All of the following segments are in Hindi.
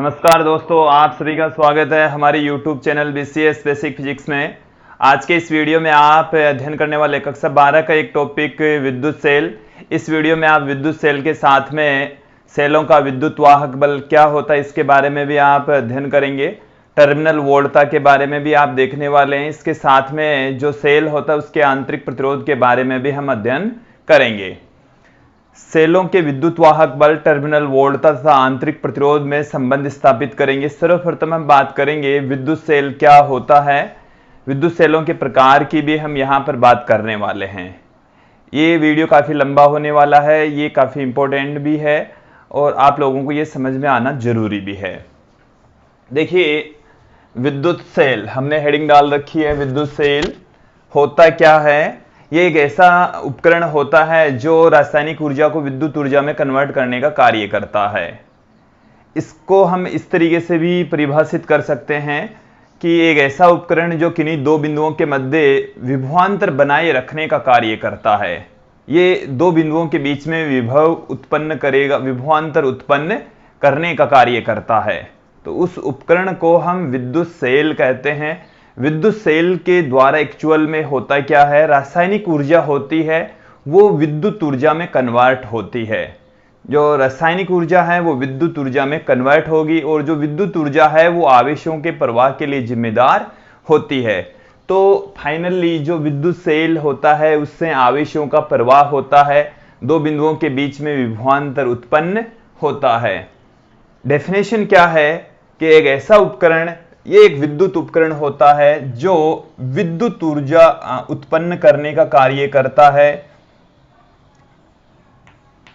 नमस्कार दोस्तों, आप सभी का स्वागत है हमारे YouTube channel BCS basic physics में। आज के इस वीडियो में आप अध्ययन करने वाले कक्षा 12 का एक टॉपिक विद्युत सेल। इस वीडियो में आप विद्युत सेल के साथ में सेलों का विद्युत वाहक बल क्या होता है इसके बारे में भी आप अध्ययन करेंगे। टर्मिनल वोल्टता के बारे में भी आप देखने वाले हैं। इसके साथ में जो सेल होता है उसके आंतरिक प्रतिरोध के बारे में भी हम अध्ययन करेंगे। सेलों के विद्युत वाहक बल, टर्मिनल वोल्टता तथा आंतरिक प्रतिरोध में संबंध स्थापित करेंगे। सर्वप्रथम हम बात करेंगे विद्युत सेल क्या होता है। विद्युत सेलों के प्रकार की भी हम यहाँ पर बात करने वाले हैं। ये वीडियो काफी लंबा होने वाला है, ये काफी इंपॉर्टेंट भी है और आप लोगों को ये समझ में आना जरूरी भी है। देखिए, विद्युत सेल हमने हेडिंग डाल रखी है। विद्युत सेल होता क्या है? ये एक ऐसा उपकरण होता है जो रासायनिक ऊर्जा को विद्युत ऊर्जा में कन्वर्ट करने का कार्य करता है। इसको हम इस तरीके से भी परिभाषित कर सकते हैं कि एक ऐसा उपकरण जो किन्हीं दो बिंदुओं के मध्य विभवांतर बनाए रखने का कार्य करता है। ये दो बिंदुओं के बीच में विभव उत्पन्न करेगा, विभवांतर उत्पन्न करने का कार्य करता है। तो उस उपकरण को हम विद्युत सेल कहते हैं। विद्युत सेल के द्वारा एक्चुअल में होता क्या है? रासायनिक ऊर्जा होती है वो विद्युत ऊर्जा में कन्वर्ट होती है। जो रासायनिक ऊर्जा है वो विद्युत ऊर्जा में कन्वर्ट होगी और जो विद्युत ऊर्जा है वो आवेशों के प्रवाह के लिए जिम्मेदार होती है। तो फाइनली जो विद्युत सेल होता है उससे आवेशों का प्रवाह होता है, दो बिंदुओं के बीच में विभवांतर उत्पन्न होता है। डेफिनेशन क्या है कि एक ऐसा उपकरण, ये एक विद्युत उपकरण होता है जो विद्युत ऊर्जा उत्पन्न करने का कार्य करता है।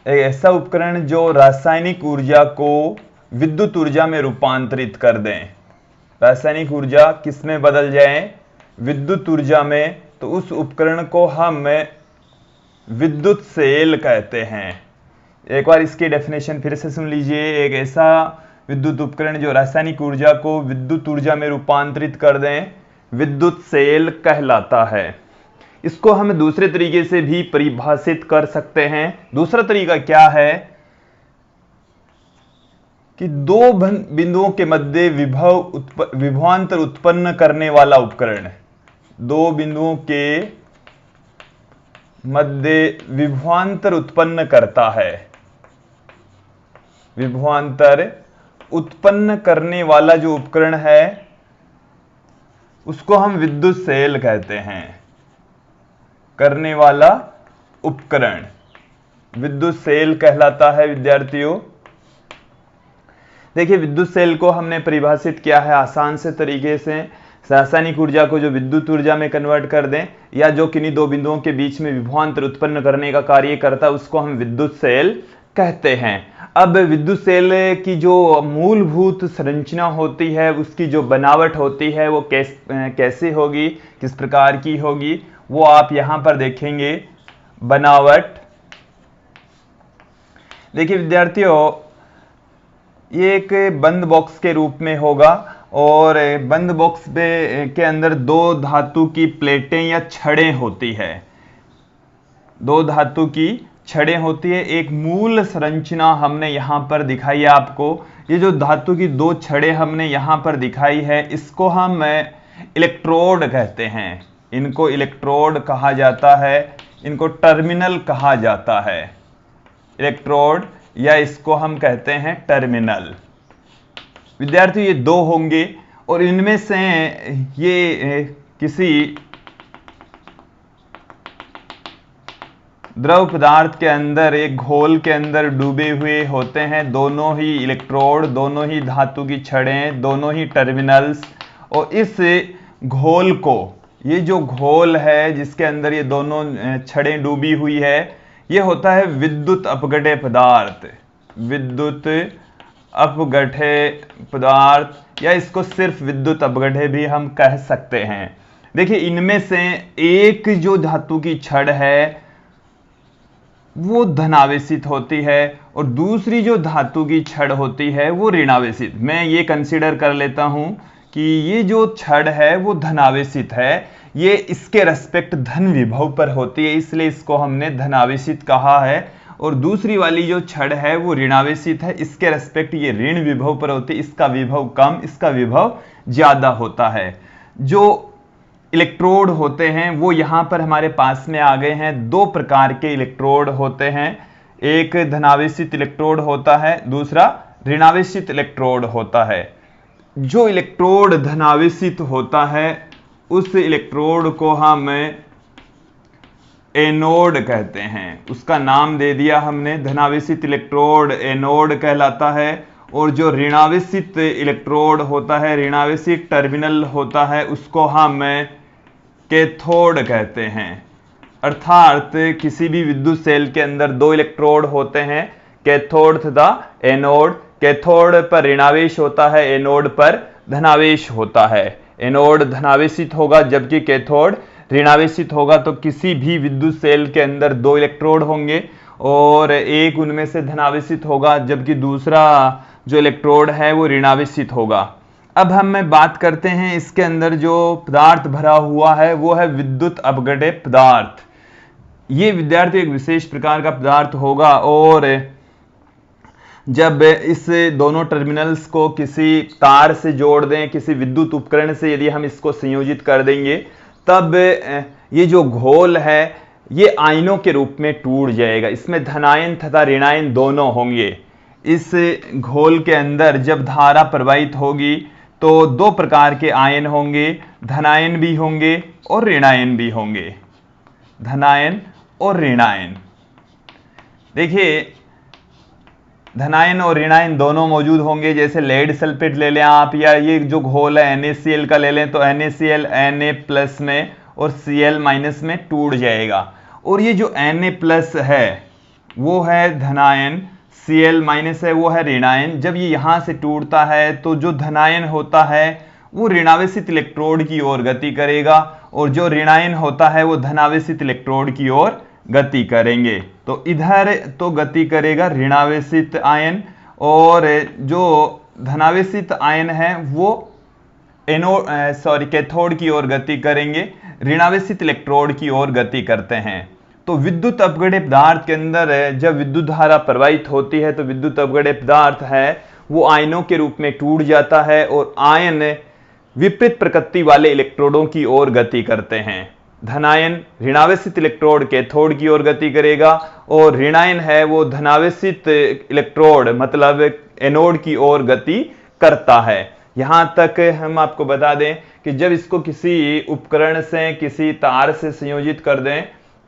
एक ऐसा उपकरण जो रासायनिक ऊर्जा को विद्युत ऊर्जा में रूपांतरित कर दें। रासायनिक ऊर्जा किस में बदल जाए? विद्युत ऊर्जा में। तो उस उपकरण को हम विद्युत सेल कहते हैं। एक बार इसकी डेफिनेशन फिर से सुन लीजिए। एक ऐसा विद्युत उपकरण जो रासायनिक ऊर्जा को विद्युत ऊर्जा में रूपांतरित कर दें, विद्युत सेल कहलाता है। इसको हम दूसरे तरीके से भी परिभाषित कर सकते हैं। दूसरा तरीका क्या है कि दो बिंदुओं के मध्य विभवांतर उत्पन्न करने वाला उपकरण। दो बिंदुओं के मध्य विभवांतर उत्पन्न करता है। विभवांतर उत्पन्न करने वाला जो उपकरण है उसको हम विद्युत सेल कहते हैं। करने वाला उपकरण विद्युत सेल कहलाता है विद्यार्थियों। देखिए, विद्युत सेल को हमने परिभाषित किया है आसान से तरीके से। रासायनिक ऊर्जा को जो विद्युत ऊर्जा में कन्वर्ट कर दें या जो किन्हीं दो बिंदुओं के बीच में विभवांतर उत्पन्न करने का कार्य करता है उसको हम विद्युत सेल कहते हैं। अब विद्युत सेल की जो मूलभूत संरचना होती है, उसकी जो बनावट होती है वो कैसे होगी, किस प्रकार की होगी, वो आप यहां पर देखेंगे। बनावट देखिए विद्यार्थियों, ये एक बंद बॉक्स के रूप में होगा और बंद बॉक्स के अंदर दो धातु की प्लेटें या छड़ें होती है। दो धातु की छड़ें होती है। एक मूल संरचना हमने यहां पर दिखाई है आपको। ये जो धातु की दो छड़ें हमने यहां पर दिखाई है इसको हम इलेक्ट्रोड कहते हैं। इनको इलेक्ट्रोड कहा जाता है, इनको टर्मिनल कहा जाता है। इलेक्ट्रोड या इसको हम कहते हैं टर्मिनल। विद्यार्थी, ये दो होंगे और इनमें से ये किसी द्रव पदार्थ के अंदर, एक घोल के अंदर डूबे हुए होते हैं। दोनों ही इलेक्ट्रोड, दोनों ही धातु की छड़ें, दोनों ही टर्मिनल्स। और इस घोल को, ये जो घोल है जिसके अंदर ये दोनों छड़ें डूबी हुई है, ये होता है विद्युत अपघट्य पदार्थ। विद्युत अपघट्य पदार्थ या इसको सिर्फ विद्युत अपघट्य भी हम कह सकते हैं। देखिए, इनमें से एक जो धातु की छड़ है वो धनावेशित होती है और दूसरी जो धातु की छड़ होती है वो ऋणावेशित। मैं ये कंसीडर कर लेता हूं कि ये जो छड़ है वो धनावेशित है, ये इसके रेस्पेक्ट धन विभव पर होती है, इसलिए इसको हमने धनावेशित कहा है। और दूसरी वाली जो छड़ है वो ऋणावेशित है, इसके रेस्पेक्ट ये ऋण विभव पर होती है, इसका विभव कम, इसका विभव ज्यादा होता है। जो इलेक्ट्रोड होते हैं वो यहां पर हमारे पास में आ गए हैं। दो प्रकार के इलेक्ट्रोड होते हैं, एक धनावेशित इलेक्ट्रोड होता है, दूसरा ऋणावेशित इलेक्ट्रोड होता है। जो इलेक्ट्रोड धनावेशित होता है उस इलेक्ट्रोड को हम एनोड कहते हैं, उसका नाम दे दिया हमने, धनावेशित इलेक्ट्रोड एनोड कहलाता है। और जो ऋणावेशित इलेक्ट्रोड होता है, ऋणावेशित टर्मिनल होता है, उसको हम कैथोड कहते हैं। अर्थात किसी भी विद्युत सेल के अंदर दो इलेक्ट्रोड होते हैं, कैथोड तथा एनोड। कैथोड पर ऋणावेश होता है, एनोड पर धनावेश होता है। एनोड धनावेशित होगा जबकि कैथोड ऋणावेशित होगा। तो किसी भी विद्युत सेल के अंदर दो इलेक्ट्रोड होंगे और एक उनमें से धनावेशित होगा जबकि दूसरा जो इलेक्ट्रोड है वो ऋणावेशित होगा। अब हम बात करते हैं इसके अंदर जो पदार्थ भरा हुआ है वो है विद्युत अपघट्य पदार्थ। ये विद्यार्थी एक विशेष प्रकार का पदार्थ होगा और जब इस दोनों टर्मिनल्स को किसी तार से जोड़ दें, किसी विद्युत उपकरण से यदि हम इसको संयोजित कर देंगे, तब ये जो घोल है ये आयनों के रूप में टूट जाएगा। इसमें धनायन तथा ऋणायन दोनों होंगे। इस घोल के अंदर जब धारा प्रवाहित होगी तो दो प्रकार के आयन होंगे, धनायन भी होंगे और ऋणायन भी होंगे। धनायन और ऋणायन, देखिए धनायन और ऋणायन दोनों मौजूद होंगे। जैसे लेड सल्फेट ले लें आप, या ये जो घोल है NaCl का ले लें, तो NaCl Na+ में और Cl- में टूट जाएगा। और ये जो Na+ है वो है धनायन, Cl- है वो है ऋणायन। जब ये यहां से टूटता है तो जो धनायन होता है वो ऋणावेशित इलेक्ट्रोड की ओर गति करेगा और जो ऋणायन होता है वो धनावेशित इलेक्ट्रोड की ओर गति करेंगे। तो इधर तो गति करेगा ऋणावेशित आयन और जो धनावेशित आयन है वो कैथोड की ओर गति करेंगे, ऋणावेशित इलेक्ट्रोड की ओर गति करते हैं। तो विद्युत अपघट्य पदार्थ के अंदर जब विद्युत धारा प्रवाहित होती है तो विद्युत अपघट्य पदार्थ है वो आयनों के रूप में टूट जाता है और आयन विपरीत प्रकृति वाले इलेक्ट्रोडों की ओर गति करते हैं। धनायन ऋणावेशित इलेक्ट्रोड कैथोड की ओर गति करेगा और ऋणायन है वो धनावेशित इलेक्ट्रोड मतलब एनोड की ओर गति करता है। यहां तक हम आपको बता दें कि जब इसको किसी उपकरण से, किसी तार से संयोजित कर दें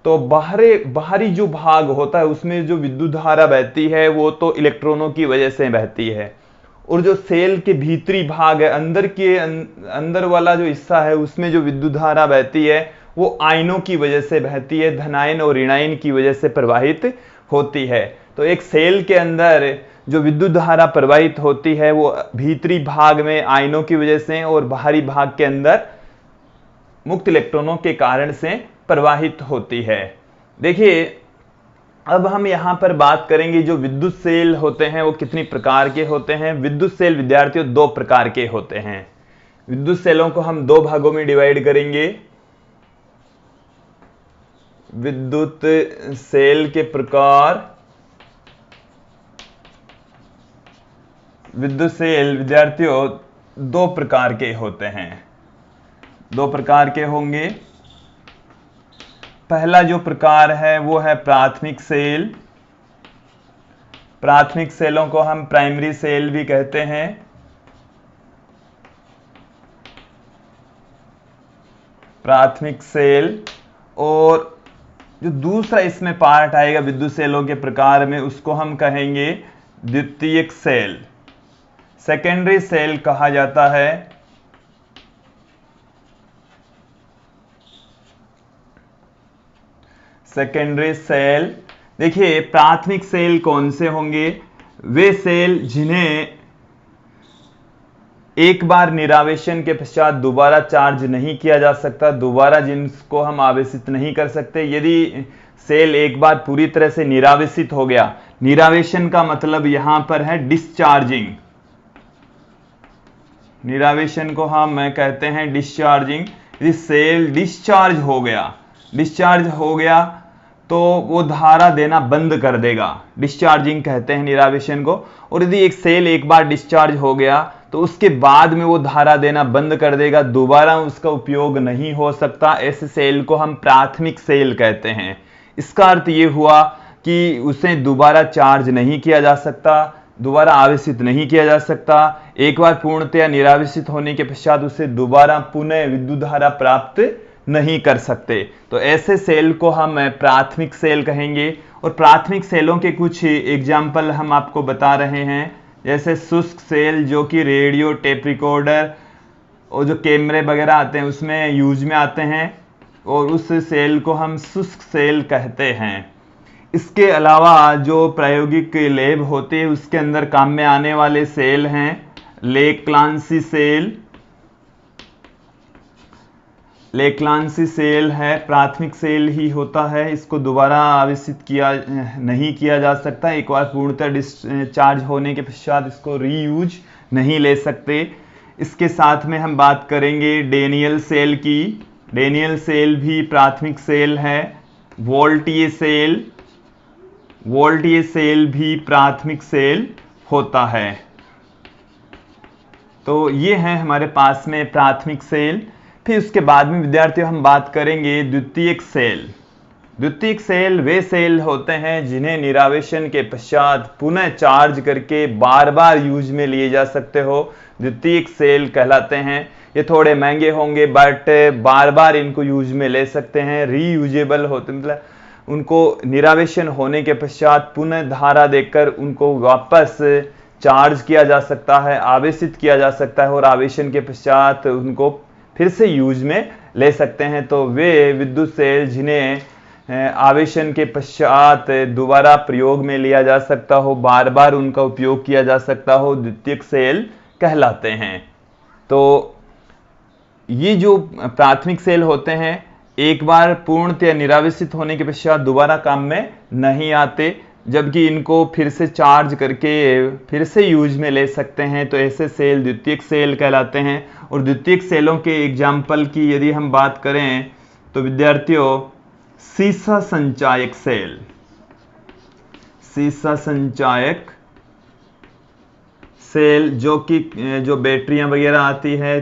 तो बाहरी जो भाग होता है उसमें जो विद्युत धारा बहती है वो तो इलेक्ट्रॉनों की वजह से बहती है, और जो सेल के भीतरी भाग है, अंदर वाला जो हिस्सा है, उसमें जो विद्युत धारा बहती है वो आयनों की वजह से बहती है, धनायन और ऋणायन की वजह से प्रवाहित होती है। तो एक सेल के अंदर जो विद्युत धारा प्रवाहित होती है वो भीतरी भाग में आयनों की वजह से और बाहरी भाग के अंदर मुक्त इलेक्ट्रॉनों के कारण से प्रवाहित होती है। देखिए अब हम यहां पर बात करेंगे जो विद्युत सेल होते हैं वो कितनी प्रकार के होते हैं। विद्युत सेल विद्यार्थियों दो प्रकार के होते हैं। विद्युत सेलों को हम दो भागों में डिवाइड करेंगे। विद्युत सेल के प्रकार, विद्युत सेल विद्यार्थियों दो प्रकार के होते हैं, दो प्रकार के होंगे। पहला जो प्रकार है वो है प्राथमिक सेल। प्राथमिक सेलों को हम प्राइमरी सेल भी कहते हैं। प्राथमिक सेल, और जो दूसरा इसमें पार्ट आएगा विद्युत सेलों के प्रकार में उसको हम कहेंगे द्वितीयक सेल, सेकेंडरी सेल कहा जाता है। सेकेंडरी सेल, देखिए प्राथमिक सेल कौन से होंगे? वे सेल जिन्हें एक बार निरावेशन के पश्चात दोबारा चार्ज नहीं किया जा सकता, दोबारा जिनको हम आवेशित नहीं कर सकते। यदि सेल एक बार पूरी तरह से निरावेशित हो गया, निरावेशन का मतलब यहां पर है डिस्चार्जिंग, निरावेशन को हम कहते हैं डिस्चार्जिंग। यदि सेल डिस्चार्ज हो गया तो वो धारा देना बंद कर देगा, डिस्चार्जिंग कहते हैं निरावेशन को। और यदि एक सेल एक बार डिस्चार्ज हो गया तो उसके बाद में वो धारा देना बंद कर देगा, दोबारा उसका उपयोग नहीं हो सकता। ऐसे सेल को हम प्राथमिक सेल कहते हैं। इसका अर्थ ये हुआ कि उसे दोबारा चार्ज नहीं किया जा सकता, दोबारा आवेशित नहीं किया जा सकता। एक बार पूर्णतया निरावेशित होने के पश्चात उसे दोबारा पुनः विद्युत धारा प्राप्त नहीं कर सकते। तो ऐसे सेल को हम प्राथमिक सेल कहेंगे। और प्राथमिक सेलों के कुछ एग्जाम्पल हम आपको बता रहे हैं, जैसे शुष्क सेल जो कि रेडियो, टेप रिकॉर्डर और जो कैमरे वगैरह आते हैं उसमें यूज में आते हैं, और उस सेल को हम शुष्क सेल कहते हैं। इसके अलावा जो प्रायोगिक लैब होते हैं उसके अंदर काम में आने वाले सेल हैं लेक्लांसी सेल। लेक्लांसी सेल है, प्राथमिक सेल ही होता है, इसको दोबारा आवेशित नहीं किया जा सकता। एक बार पूर्णतः डिस्चार्ज होने के पश्चात इसको रीयूज नहीं ले सकते। इसके साथ में हम बात करेंगे डेनियल सेल की। डेनियल सेल भी प्राथमिक सेल है। वोल्टिए सेल भी प्राथमिक सेल होता है। तो ये है हमारे पास में प्राथमिक सेल। फिर उसके बाद में विद्यार्थियों हम बात करेंगे द्वितीयक सेल। द्वितीयक सेल वे सेल होते हैं जिन्हें निरावेशन के पश्चात पुनः चार्ज करके बार बार यूज में लिए जा सकते हो, द्वितीयक सेल कहलाते हैं। ये थोड़े महंगे होंगे बट बार बार इनको यूज में ले सकते हैं, रीयूजेबल होते, मतलब उनको निरावेशन होने के पश्चात पुनः धारा देकर उनको वापस चार्ज किया जा सकता है, आवेशित किया जा सकता है और आवेशन के पश्चात उनको फिर से यूज में ले सकते हैं। तो वे विद्युत सेल जिन्हें आवेशन के पश्चात दोबारा प्रयोग में लिया जा सकता हो, बार बार उनका उपयोग किया जा सकता हो, द्वितीयक सेल कहलाते हैं। तो ये जो प्राथमिक सेल होते हैं एक बार पूर्णतः निरावेशित होने के पश्चात दोबारा काम में नहीं आते, जबकि इनको फिर से चार्ज करके फिर से यूज में ले सकते हैं। तो ऐसे सेल द्वितीयक सेल कहलाते हैं। और द्वितीयक सेलों के एग्जाम्पल की यदि हम बात करें तो विद्यार्थियों सीसा संचायक सेल, सीसा संचायक सेल जो बैटरियां वगैरह आती है,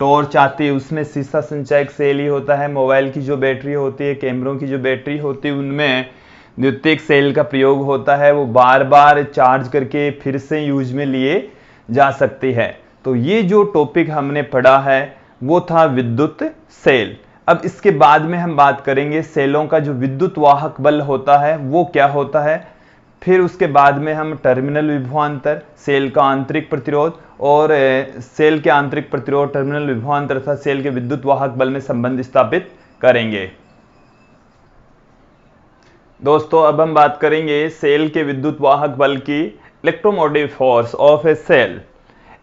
टॉर्च आती है, उसमें सीसा संचायक सेल ही होता है। मोबाइल की जो बैटरी होती है, कैमरों की जो बैटरी होती है, उनमें द्वितीयक सेल का प्रयोग होता है। वो बार बार चार्ज करके फिर से यूज में लिए जा सकती है। तो ये जो टॉपिक हमने पढ़ा है वो था विद्युत सेल। अब इसके बाद में हम बात करेंगे सेलों का जो विद्युत वाहक बल होता है वो क्या होता है। फिर उसके बाद में हम टर्मिनल विभवांतर, सेल का आंतरिक प्रतिरोध और सेल के आंतरिक प्रतिरोध, टर्मिनल विभवांतर तथा सेल के विद्युत वाहक बल में संबंध स्थापित करेंगे। दोस्तों अब हम बात करेंगे सेल के विद्युत वाहक बल की, electromotive force of a cell.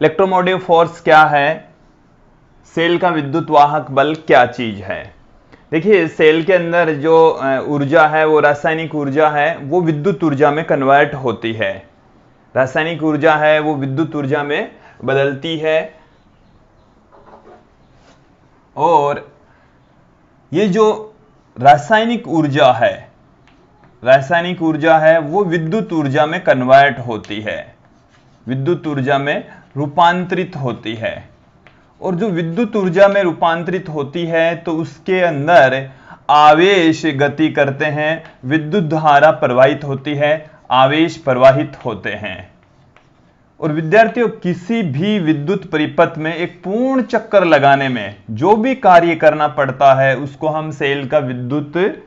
Electromotive force क्या है, सेल का विद्युत वाहक बल क्या चीज है। देखिए सेल के अंदर जो ऊर्जा है वो रासायनिक ऊर्जा है, वो विद्युत ऊर्जा में कन्वर्ट होती है। रासायनिक ऊर्जा है वो विद्युत ऊर्जा में बदलती है। और ये जो रासायनिक ऊर्जा है वो विद्युत ऊर्जा में कन्वर्ट होती है, विद्युत ऊर्जा में रूपांतरित होती है। और जो विद्युत ऊर्जा में रूपांतरित होती है तो उसके अंदर आवेश गति करते हैं, विद्युत धारा प्रवाहित होती है, आवेश प्रवाहित होते हैं। और विद्यार्थियों किसी भी विद्युत परिपथ में एक पूर्ण चक्कर लगाने में जो भी कार्य करना पड़ता है उसको हम सेल का विद्युत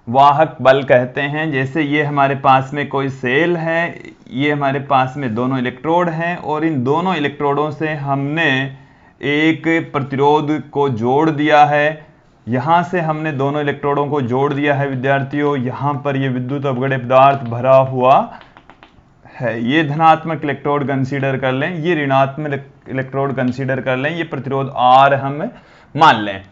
वाहक बल कहते हैं। जैसे ये हमारे पास में कोई सेल है, ये हमारे पास में दोनों इलेक्ट्रोड हैं और इन दोनों इलेक्ट्रोडों से हमने एक प्रतिरोध को जोड़ दिया है। यहां से हमने दोनों इलेक्ट्रोडों को जोड़ दिया है विद्यार्थियों। यहां पर ये विद्युत अवगढ़ पदार्थ भरा हुआ है, ये धनात्मक इलेक्ट्रोड कंसीडर कर लें, ये ऋणात्मक इलेक्ट्रोड कंसीडर कर लें, ये प्रतिरोध R हम मान लें।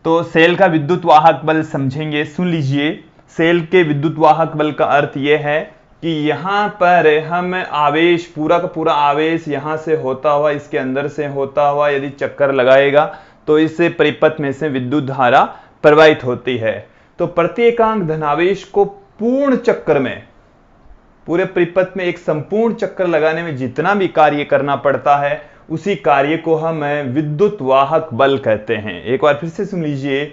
तो सेल का विद्युत वाहक बल समझेंगे, सुन लीजिए। सेल के विद्युत वाहक बल का अर्थ यह है कि यहां पर हम आवेश, पूरा का पूरा आवेश यहां से होता हुआ, इसके अंदर से होता हुआ यदि चक्कर लगाएगा तो इस परिपथ में से विद्युत धारा प्रवाहित होती है। तो प्रत्येकांक धनावेश को पूर्ण चक्कर में, पूरे परिपथ में एक संपूर्ण चक्कर लगाने में जितना भी कार्य करना पड़ता है उसी कार्य को हम विद्युत वाहक बल कहते हैं। एक बार फिर से सुन लीजिए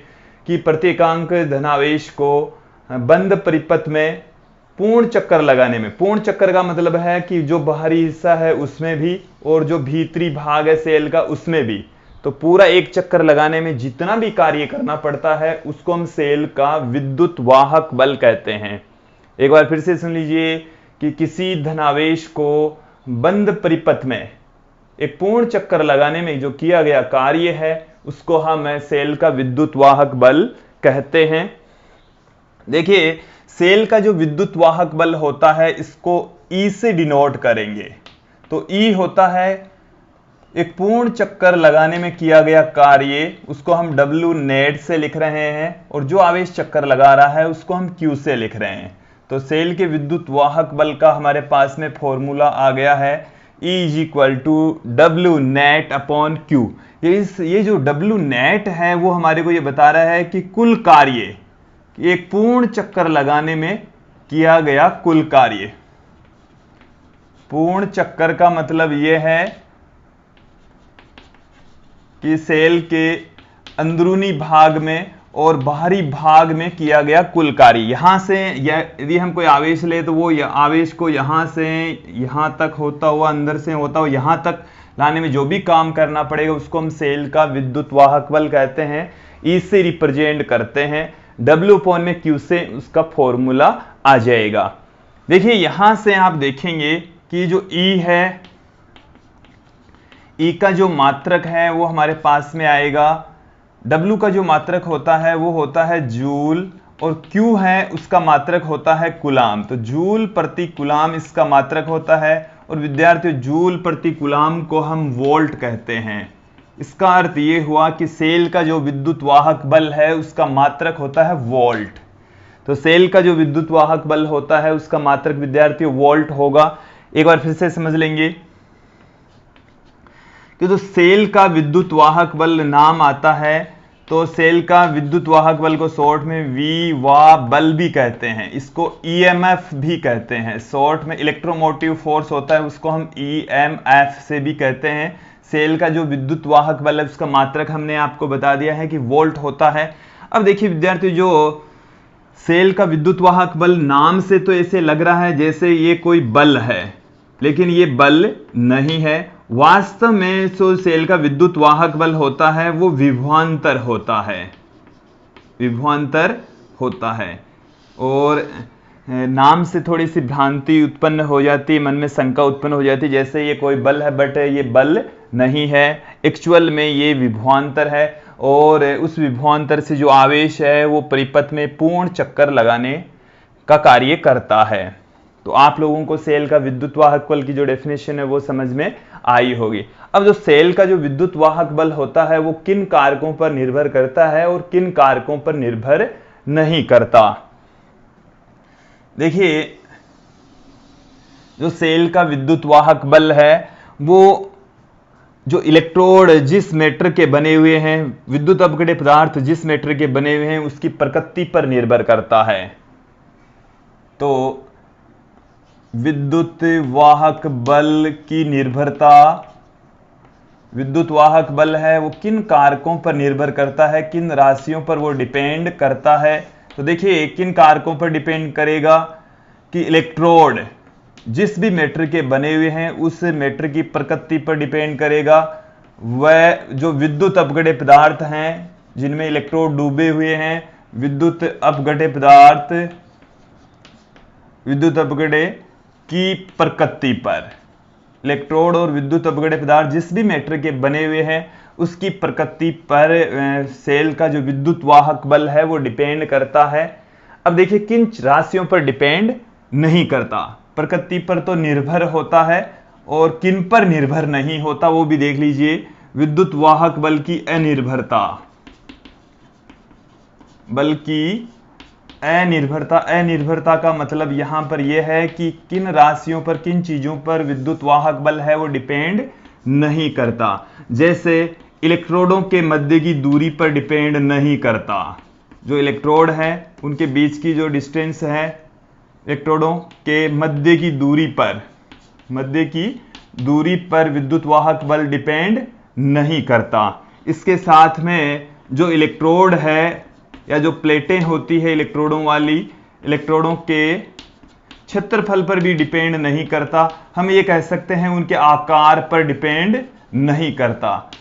कि प्रत्येकांक धनावेश को बंद परिपथ में पूर्ण चक्कर लगाने में, पूर्ण चक्कर का मतलब है कि जो बाहरी हिस्सा है उसमें भी और जो भीतरी भाग है सेल का उसमें भी, तो पूरा एक चक्कर लगाने में जितना भी कार्य करना पड़ता है उसको हम सेल का विद्युत वाहक बल कहते हैं। एक बार फिर से सुन लीजिए कि किसी धनावेश को बंद परिपथ में एक पूर्ण चक्कर लगाने में जो किया गया कार्य है उसको हम सेल का विद्युत वाहक बल कहते हैं। देखिए, सेल का जो विद्युत वाहक बल होता है इसको E से डिनोट करेंगे। तो E होता है एक पूर्ण चक्कर लगाने में किया गया कार्य, उसको हम W नेट से लिख रहे हैं, और जो आवेश चक्कर लगा रहा है उसको हम Q से लिख रहे हैं। तो सेल के विद्युत वाहक बल का हमारे पास में फॉर्मूला आ गया है E = W net upon Q। ये जो W नेट है वो हमारे को ये बता रहा है कि कुल कार्य, एक पूर्ण चक्कर लगाने में किया गया कुल कार्य। पूर्ण चक्कर का मतलब यह है कि सेल के अंदरूनी भाग में और बाहरी भाग में किया गया कुल कार्य। यहां से यदि हम कोई आवेश ले तो वो आवेश को यहां से यहां तक होता हुआ, अंदर से होता हुआ यहां तक लाने में जो भी काम करना पड़ेगा उसको हम सेल का विद्युत वाहक बल कहते हैं। ई से रिप्रेजेंट करते हैं, W अपॉन में Q से उसका फॉर्मूला आ जाएगा। देखिए, यहां से आप देखेंगे कि जो E है, E का जो मात्रक है वो हमारे पास में आएगा। W का जो मात्रक होता है वो होता है जूल, और Q है उसका मात्रक होता है कुलाम। तो जूल प्रति कुलाम इसका मात्रक होता है, और विद्यार्थियों जूल प्रति कुलाम को हम वोल्ट कहते हैं। इसका अर्थ ये हुआ कि सेल का जो विद्युत वाहक बल है उसका मात्रक होता है वोल्ट। तो सेल का जो विद्युत वाहक बल होता है उसका मात्रक विद्यार्थियों वोल्ट होगा। एक बार फिर से समझ लेंगे कि तो सेल का विद्युत वाहक बल नाम आता है, तो सेल का विद्युत वाहक बल को शॉर्ट में वी वा बल भी कहते हैं, इसको EMF भी कहते हैं। शॉर्ट में इलेक्ट्रोमोटिव फोर्स होता है उसको हम EMF से भी कहते हैं। सेल का जो विद्युत वाहक बल है उसका मात्रक हमने आपको बता दिया है कि वोल्ट होता है। अब देखिए विद्यार्थियों, जो सेल का विद्युत वाहक बल नाम से तो ऐसे लग रहा है जैसे ये कोई बल है, लेकिन ये बल नहीं है। वास्तव में जो सेल का विद्युत वाहक बल होता है वो विभवांतर होता है, विभवांतर होता है। और नाम से थोड़ी सी भ्रांति उत्पन्न हो जाती है, मन में शंका उत्पन्न हो जाती है जैसे ये कोई बल है, बट ये बल नहीं है। एक्चुअल में ये विभवांतर है, और उस विभवांतर से जो आवेश है वो परिपथ में पूर्ण चक्कर लगाने का कार्य करता है। तो आप लोगों को सेल का विद्युत वाहक बल की जो डेफिनेशन है वो समझ में आई होगी। अब जो सेल का जो विद्युत वाहक बल होता है वो किन कारकों पर निर्भर करता है और किन कारकों पर निर्भर नहीं करता। देखिए, जो सेल का विद्युत वाहक बल है वो जो इलेक्ट्रोड जिस मेटर के बने हुए हैं, विद्युत अपघट्य पदार्थ जिस मेटर के बने हुए हैं उसकी प्रकृति पर निर्भर करता है। तो विद्युत वाहक बल की निर्भरता, विद्युत वाहक बल है वो किन कारकों पर निर्भर करता है, किन राशियों पर वो डिपेंड करता है। तो देखिए, किन कारकों पर डिपेंड करेगा कि इलेक्ट्रोड जिस भी मेटर के बने हुए हैं उस मेटर की प्रकृति पर डिपेंड करेगा। वह जो विद्युत अपघट्य पदार्थ हैं जिनमें इलेक्ट्रोड डूबे हुए हैं, विद्युत अपघट्य पदार्थ, विद्युत अपघट्य की प्रकृति पर, इलेक्ट्रोड और विद्युत अपघट्य पदार्थ जिस भी मेटर के बने हुए हैं उसकी प्रकृति पर सेल का जो विद्युत वाहक बल है वो डिपेंड करता है। अब देखिए, किन राशियों पर डिपेंड नहीं करता, प्रकृति पर तो निर्भर होता है, और किन पर निर्भर नहीं होता वो भी देख लीजिए। विद्युत वाहक बल की अनिर्भरता, बल की अनिर्भरता, अनिर्भरता का मतलब यहां पर यह है कि किन राशियों पर, किन चीजों पर विद्युत वाहक बल है वो डिपेंड नहीं करता। जैसे इलेक्ट्रोडों के मध्य की दूरी पर डिपेंड नहीं करता, जो इलेक्ट्रोड है उनके बीच की जो डिस्टेंस है इलेक्ट्रोडों के मध्य की दूरी पर विद्युत वाहक बल डिपेंड नहीं करता। इसके साथ में जो इलेक्ट्रोड है या जो प्लेटें होती है इलेक्ट्रोडों वाली, इलेक्ट्रोडों के क्षेत्रफल पर भी डिपेंड नहीं करता। हम ये कह सकते हैं उनके आकार पर डिपेंड नहीं करता।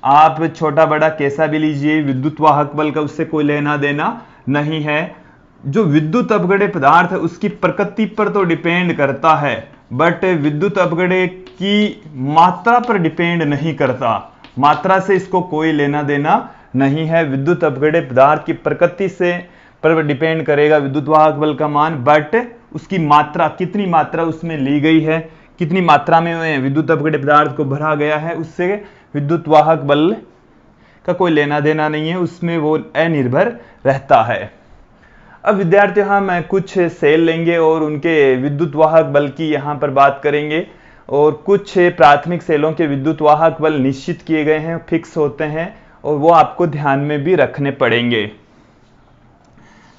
आप छोटा बड़ा कैसा भी लीजिए, विद्युत वाहक बल का उससे कोई लेना देना नहीं है। जो विद्युत अपघटय पदार्थ है उसकी प्रकृति पर तो डिपेंड करता है, बट विद्युत अपघटय की मात्रा पर डिपेंड नहीं करता। मात्रा से इसको कोई लेना देना नहीं है। विद्युत अपघटय पदार्थ की प्रकृति से पर डिपेंड करेगा विद्युत वाहक बल का मान, बट उसकी मात्रा, कितनी मात्रा उसमें ली गई है, कितनी मात्रा में विद्युत अपघटय पदार्थ को भरा गया है, उससे विद्युत वाहक बल का कोई लेना देना नहीं है, उसमें वो अनिर्भर रहता है। अब विद्यार्थियों हम कुछ सेल लेंगे और उनके विद्युत वाहक बल की यहाँ पर बात करेंगे, और कुछ प्राथमिक सेलों के विद्युत वाहक बल निश्चित किए गए हैं, फिक्स होते हैं, और वो आपको ध्यान में भी रखने पड़ेंगे।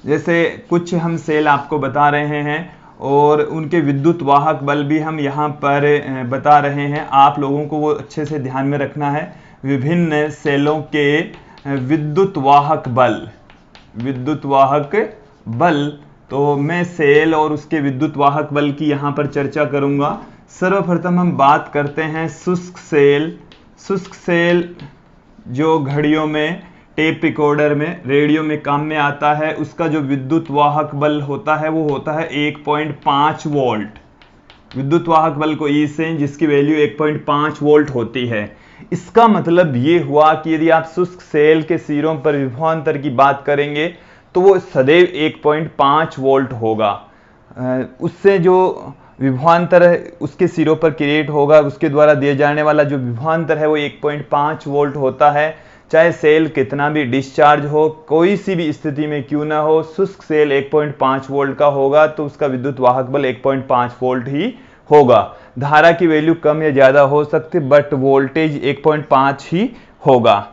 जैसे कुछ हम सेल आपको बता रहे हैं और उनके विद्युत वाहक बल भी हम यहाँ पर बता रहे हैं, आप लोगों को वो अच्छे से ध्यान में रखना है। विभिन्न सेलों के विद्युत वाहक बल, तो मैं सेल और उसके विद्युत वाहक बल की यहाँ पर चर्चा करूंगा। सर्वप्रथम हम बात करते हैं शुष्क सेल जो घड़ियों में, टेप रिकॉर्डर में, रेडियो में काम में आता है, उसका जो विद्युत वाहक बल होता है वो होता है 1.5 वोल्ट। विद्युत वाहक बल को ई से, जिसकी वैल्यू 1.5 वोल्ट होती है। इसका मतलब ये हुआ कि यदि आप शुष्क सेल के सिरों पर विभवांतर की बात करेंगे तो वो सदैव 1.5 वोल्ट होगा। उससे जो विभवांतर है उसके सिरों पर क्रिएट होगा, उसके द्वारा दिए जाने वाला जो विभवांतर है वो 1.5 वोल्ट होता है। चाहे सेल कितना भी डिस्चार्ज हो, कोई सी भी स्थिति में क्यों ना हो, शुष्क सेल 1.5 वोल्ट का होगा तो उसका विद्युत वाहक बल 1.5 वोल्ट ही होगा। धारा की वैल्यू कम या ज्यादा हो सकती, बट वोल्टेज 1.5 ही होगा।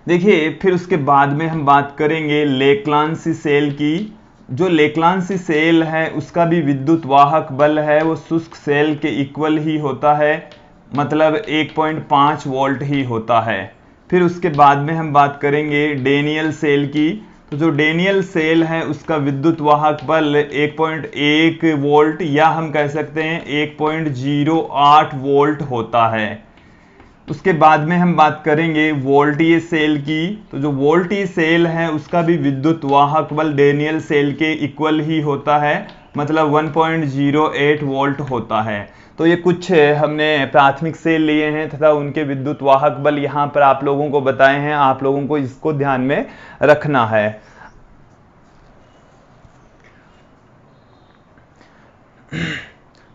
देखिए, फिर उसके बाद में हम बात करेंगे लेक्लांसी सेल की। जो लेक्लांसी सेल है उसका भी विद्युत वाहक बल है वो शुष्क सेल के इक्वल ही होता है, मतलब 1.5 वोल्ट ही होता है। फिर उसके बाद में हम बात करेंगे डेनियल सेल की। तो जो डेनियल सेल है उसका विद्युत वाहक बल 1.1 वोल्ट या हम कह सकते हैं 1.08 वोल्ट होता है। उसके बाद में हम बात करेंगे वोल्टीय सेल की। तो जो वोल्टीय सेल है उसका भी विद्युत वाहक बल डेनियल सेल के इक्वल ही होता है, मतलब 1.08 वोल्ट होता है। तो ये कुछ हमने प्राथमिक सेल लिए हैं तथा उनके विद्युत वाहक बल यहाँ पर आप लोगों को बताए हैं, आप लोगों को इसको ध्यान में रखना है।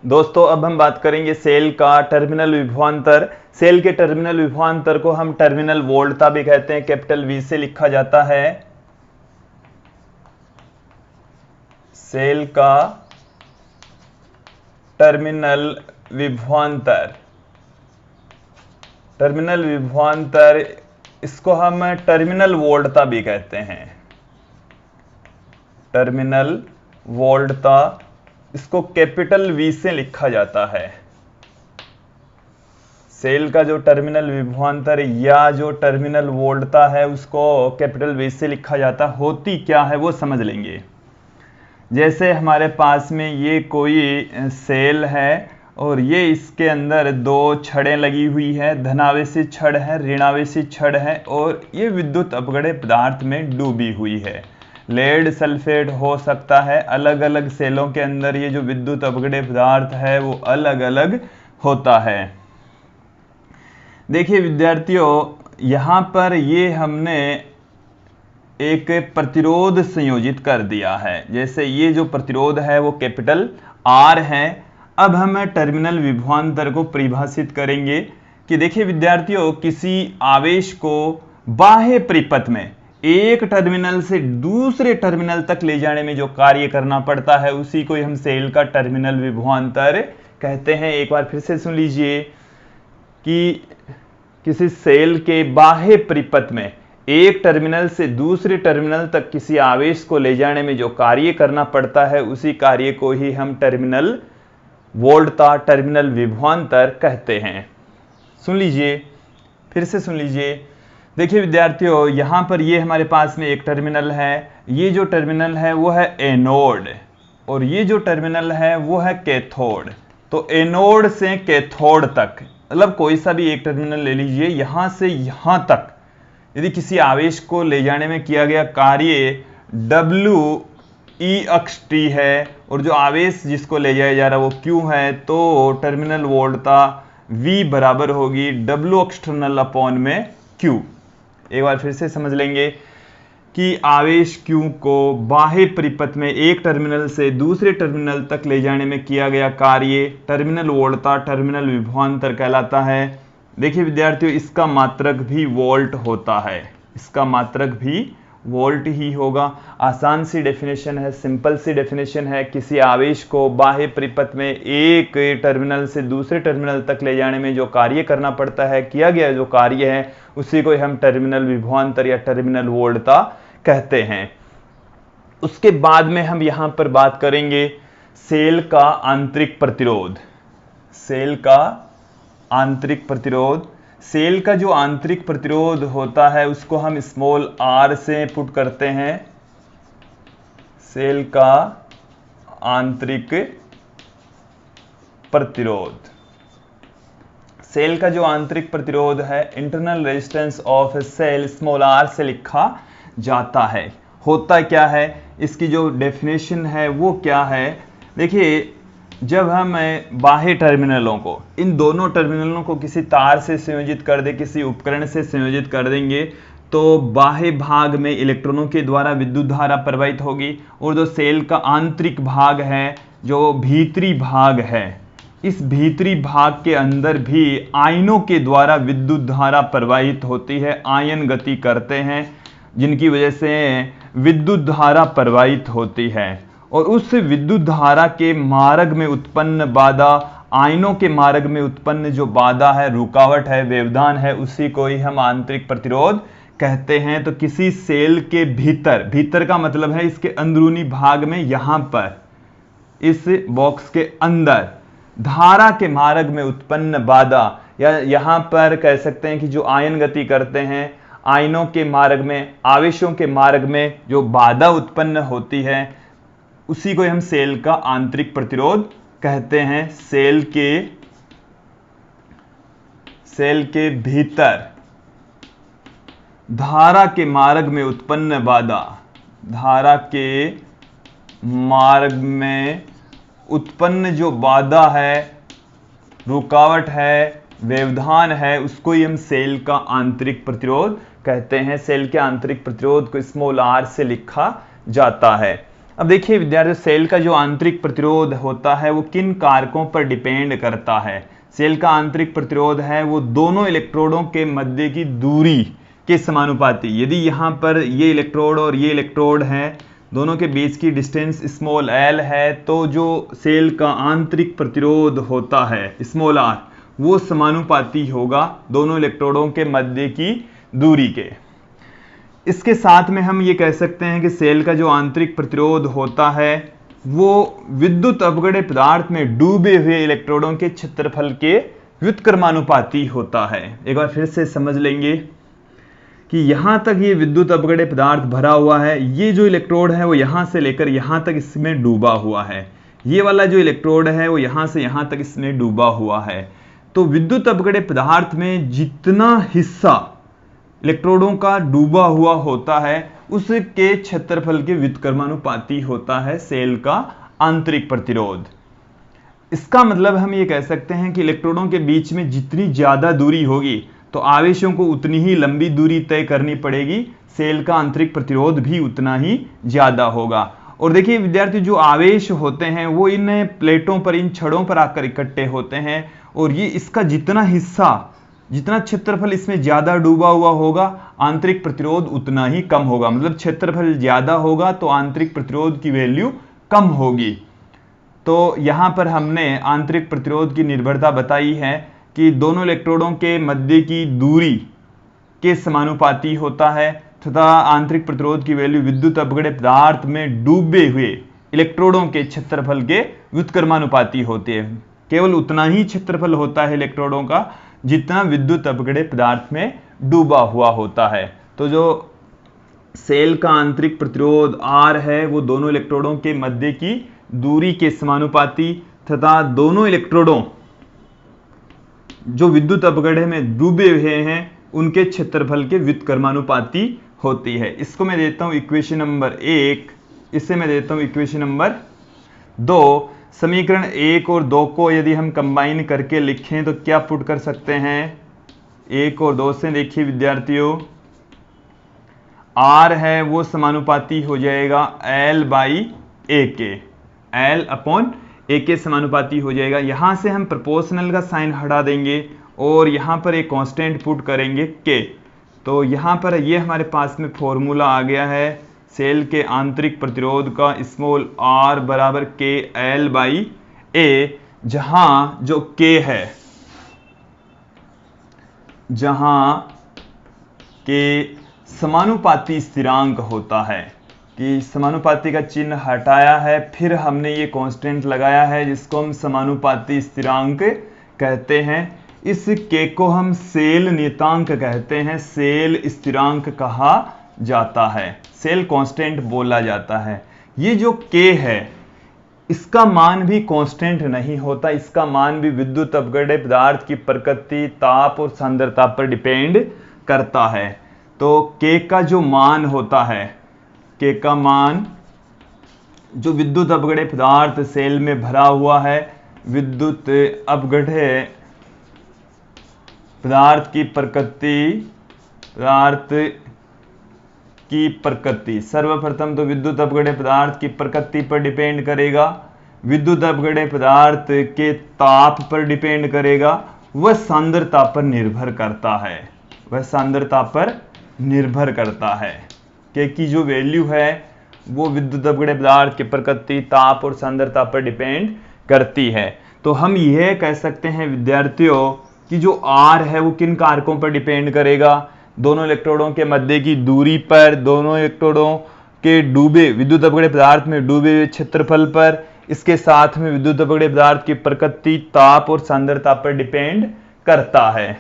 दोस्तों, अब हम बात करेंगे सेल का टर्मिनल विभवांतर। सेल के टर्मिनल विभवांतर को हम टर्मिनल वोल्टता भी कहते हैं, कैपिटल वी से लिखा जाता है। सेल का टर्मिनल विभवांतर, इसको हम टर्मिनल वोल्टता भी कहते हैं। टर्मिनल वोल्टता, इसको कैपिटल वी से लिखा जाता है। सेल का जो टर्मिनल विभवांतर या जो टर्मिनल वोल्टता है उसको कैपिटल वी से लिखा जाता। होती क्या है वो समझ लेंगे। जैसे हमारे पास में ये कोई सेल है और ये इसके अंदर दो छड़ें लगी हुई है, धनावेशी छड़ है, ऋणावेशी छड़ है, और ये विद्युत अपघटय पदार्थ में डूबी हुई है। लेड सल्फेट हो सकता है। अलग अलग सेलों के अंदर ये जो विद्युत अपघटय पदार्थ है वो अलग अलग होता है। देखिए विद्यार्थियों, यहाँ पर ये हमने एक प्रतिरोध संयोजित कर दिया है। जैसे ये जो प्रतिरोध है वो कैपिटल आर है। अब हम टर्मिनल विभवांतर को परिभाषित करेंगे कि देखिए विद्यार्थियों, किसी आवेश को बाह्य परिपथ में एक टर्मिनल से दूसरे टर्मिनल तक ले जाने में जो कार्य करना पड़ता है उसी को हम सेल का टर्मिनल विभवांतर कहते हैं। एक बार फिर से सुन लीजिए कि किसी सेल के बाह्य परिपथ में एक टर्मिनल से दूसरे टर्मिनल तक किसी आवेश को ले जाने में जो कार्य करना पड़ता है उसी कार्य को ही हम टर्मिनल वोल्टता, टर्मिनल विभवांतर कहते हैं। सुन लीजिए, फिर से सुन लीजिए। देखिए विद्यार्थियों, यहां पर ये हमारे पास में एक टर्मिनल है, ये जो टर्मिनल है वो है एनोड और ये जो टर्मिनल है वो है कैथोड। तो एनोड से कैथोड तक, मतलब कोई सा भी एक टर्मिनल ले लीजिए, यहां से यहां तक यदि किसी आवेश को ले जाने में किया गया कार्य W E अक्ष T है और जो आवेश जिसको ले जाया जा रहा है वो Q है, तो टर्मिनल वोल्टता V बराबर होगी W एक्सटर्नल अपॉन में Q। एक बार फिर से समझ लेंगे कि आवेश Q को बाह्य परिपथ में एक टर्मिनल से दूसरे टर्मिनल तक ले जाने में किया गया कार्य टर्मिनल वोल्टता, टर्मिनल विभवांतर कहलाता है। देखिए विद्यार्थियों, इसका मात्रक भी वोल्ट होता है, इसका मात्रक भी वोल्ट ही होगा। आसान सी डेफिनेशन है, सिंपल सी डेफिनेशन है। किसी आवेश को बाह्य परिपथ में एक टर्मिनल से दूसरे टर्मिनल तक ले जाने में जो कार्य करना पड़ता है, किया गया जो कार्य है, उसी को हम टर्मिनल विभवांतर या टर्मिनल वोल्टता कहते हैं। उसके बाद में हम यहां पर बात करेंगे सेल का आंतरिक प्रतिरोध। सेल का आंतरिक प्रतिरोध, सेल का जो आंतरिक प्रतिरोध होता है उसको हम स्मॉल r से पुट करते हैं। सेल का आंतरिक प्रतिरोध, सेल का जो आंतरिक प्रतिरोध है internal resistance of cell small r से लिखा जाता है। होता क्या है, इसकी जो डेफिनेशन है वो क्या है। देखिए, जब हम बाह्य टर्मिनलों को, इन दोनों टर्मिनलों को किसी तार से संयोजित कर दे, किसी उपकरण से संयोजित कर देंगे, तो बाह्य भाग में इलेक्ट्रॉनों के द्वारा विद्युत धारा प्रवाहित होगी और जो सेल का आंतरिक भाग है, जो भीतरी भाग है, इस भीतरी भाग के अंदर भी आयनों के द्वारा विद्युत धारा प्रवाहित होती है। आयन गति करते हैं जिनकी वजह से विद्युत धारा प्रवाहित होती है और उस विद्युत धारा के मार्ग में उत्पन्न बाधा, आयनों के मार्ग में उत्पन्न जो बाधा है, रुकावट है, व्यवधान है, उसी को ही हम आंतरिक प्रतिरोध कहते हैं। तो किसी सेल के भीतर, भीतर का मतलब है इसके अंदरूनी भाग में, यहां पर इस बॉक्स के अंदर धारा के मार्ग में उत्पन्न बाधा, या यहां पर कह सकते हैं कि जो आयन गति करते हैं, आयनों के मार्ग में, आवेशों के मार्ग में जो बाधा उत्पन्न होती है, उसी को हम सेल का आंतरिक प्रतिरोध कहते हैं। सेल के भीतर धारा के मार्ग में उत्पन्न बाधा, धारा के मार्ग में उत्पन्न जो बाधा है, रुकावट है, व्यवधान है, उसको ही हम सेल का आंतरिक प्रतिरोध कहते हैं। सेल के आंतरिक प्रतिरोध को स्मॉल r से लिखा जाता है। अब देखिए विद्यार्थियों, सेल का जो आंतरिक प्रतिरोध होता है वो किन कारकों पर डिपेंड करता है। सेल का आंतरिक प्रतिरोध है वो दोनों इलेक्ट्रोडों के मध्य की दूरी के समानुपाती। यदि यहाँ पर ये इलेक्ट्रोड और ये इलेक्ट्रोड है, दोनों के बीच की डिस्टेंस स्मॉल l है, तो जो सेल का आंतरिक प्रतिरोध होता है स्मॉल r, वो समानुपाती होगा दोनों इलेक्ट्रोडों के मध्य की दूरी के। इसके साथ में हम ये कह सकते हैं कि सेल का जो आंतरिक प्रतिरोध होता है वो विद्युत अपगढ़ पदार्थ में डूबे हुए इलेक्ट्रोडों के क्षेत्रफल के व्युत्क्रमानुपाती होता है। एक बार फिर से समझ लेंगे कि यहां तक ये विद्युत अपगढ़ पदार्थ भरा हुआ है, ये जो इलेक्ट्रोड है वो यहां से लेकर यहां तक इसमें डूबा हुआ है, ये वाला जो इलेक्ट्रोड है वो यहां से यहां तक इसमें डूबा हुआ है। तो विद्युत अपगढ़ पदार्थ में जितना हिस्सा इलेक्ट्रोडों का डूबा हुआ होता है उसके क्षेत्रफल के व्युत्क्रमानुपाती होता है सेल का आंतरिक प्रतिरोध। इसका मतलब हम ये कह सकते हैं कि इलेक्ट्रोडों के बीच में जितनी ज्यादा दूरी होगी तो आवेशों को उतनी ही लंबी दूरी तय करनी पड़ेगी, सेल का आंतरिक प्रतिरोध भी उतना ही ज्यादा होगा। और देखिए विद्यार्थी, जो आवेश होते हैं वो इन प्लेटों पर, इन छड़ों पर आकर इकट्ठे होते हैं और ये इसका जितना हिस्सा, जितना क्षेत्रफल इसमें ज्यादा डूबा हुआ होगा, आंतरिक प्रतिरोध उतना ही कम होगा। मतलब क्षेत्रफल ज्यादा होगा तो आंतरिक प्रतिरोध की वैल्यू कम होगी। तो यहां पर हमने आंतरिक प्रतिरोध की निर्भरता बताई है कि दोनों इलेक्ट्रोडों के मध्य की दूरी के समानुपाती होता है तथा आंतरिक प्रतिरोध की वैल्यू विद्युत अपघटन पदार्थ में डूबे हुए इलेक्ट्रोडों के क्षेत्रफल के व्युत्क्रमानुपाती होते हैं। केवल उतना ही क्षेत्रफल होता है इलेक्ट्रोडों का जितना विद्युत अपघटन पदार्थ में डूबा हुआ होता है। तो जो सेल का आंतरिक प्रतिरोध R है वो दोनों इलेक्ट्रोडों के मध्य की दूरी के समानुपाती तथा दोनों इलेक्ट्रोडों जो विद्युत अपघटन में डूबे हुए हैं उनके क्षेत्रफल के व्युत्क्रमानुपाती होती है। इसको मैं देता हूं इक्वेशन नंबर 1, इसे मैं देता हूं इक्वेशन नंबर 2। समीकरण 1 और 2 को यदि हम कंबाइन करके लिखें तो क्या पुट कर सकते हैं? 1 और 2 से देखिए विद्यार्थियों, R है वो समानुपाती हो जाएगा L बाई ए के, L अपॉन ए के समानुपाती हो जाएगा। यहां से हम प्रोपोर्शनल का साइन हटा देंगे और यहां पर एक कांस्टेंट पुट करेंगे K। तो यहां पर ये हमारे पास में फॉर्मूला आ गया है सेल के आंतरिक प्रतिरोध का, स्मॉल r बराबर के एल बाई ए, जहां जो K है, जहां K समानुपाती स्थिरांक होता है, कि समानुपाती का चिन्ह हटाया है, फिर हमने ये कांस्टेंट लगाया है जिसको हम समानुपाती स्थिरांक कहते हैं। इस K को हम सेल नियतांक कहते हैं, सेल स्थिरांक कहा जाता है, सेल कांस्टेंट बोला जाता है। ये जो K है इसका मान भी कांस्टेंट नहीं होता, इसका मान भी विद्युत अपघटन पदार्थ की प्रकृति, ताप और सांद्रता पर डिपेंड करता है। तो K का जो मान होता है, K का मान जो विद्युत अपघटन पदार्थ सेल में भरा हुआ है, विद्युत अपघटन पदार्थ की प्रकृति, सर्वप्रथम तो विद्युत अपघटन पदार्थ की प्रकृति पर डिपेंड करेगा, विद्युत अपघटन पदार्थ के ताप पर डिपेंड करेगा, वह सांद्रता पर निर्भर करता है, वह सांद्रता पर निर्भर करता है। K की जो वैल्यू है वो विद्युत अपघटन पदार्थ की प्रकृति, ताप और सांद्रता पर डिपेंड करती है। तो हम यह कह सकते हैं विद्यार्थियों कि जो R है वो किन कारकों पर डिपेंड करेगा? दोनों इलेक्ट्रोडों के मध्य की दूरी पर, दोनों इलेक्ट्रोडों के डूबे विद्युत अपघटन पदार्थ में डूबे हुए क्षेत्रफल पर, इसके साथ में विद्युत अपघटन पदार्थ की प्रकृति, ताप और सांद्रता पर डिपेंड करता है।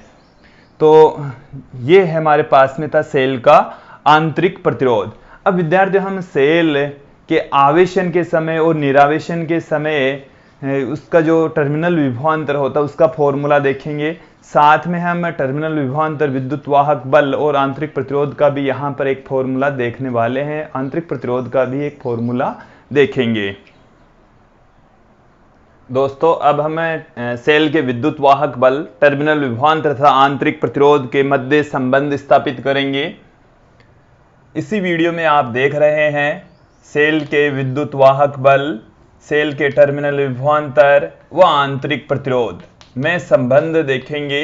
तो ये है हमारे पास में था सेल का आंतरिक प्रतिरोध। अब विद्यार्थी हम सेल के आवेशन के समय और निरावेशन के समय उसका जो टर्मिनल विभवांतर होता है उसका फॉर्मूला देखेंगे। साथ में हम टर्मिनल विभवांतर, विद्युत वाहक बल और आंतरिक प्रतिरोध का भी यहाँ पर एक फॉर्मूला देखने वाले हैं। आंतरिक प्रतिरोध का भी एक फॉर्मूला देखेंगे। दोस्तों अब हमें सेल के विद्युत वाहक बल, टर्मिनल विभवांतर तथा आंतरिक प्रतिरोध के मध्य संबंध स्थापित करेंगे। इसी वीडियो में आप देख रहे हैं सेल के विद्युत वाहक बल, सेल के टर्मिनल विभवांतर व आंतरिक प्रतिरोध में संबंध देखेंगे।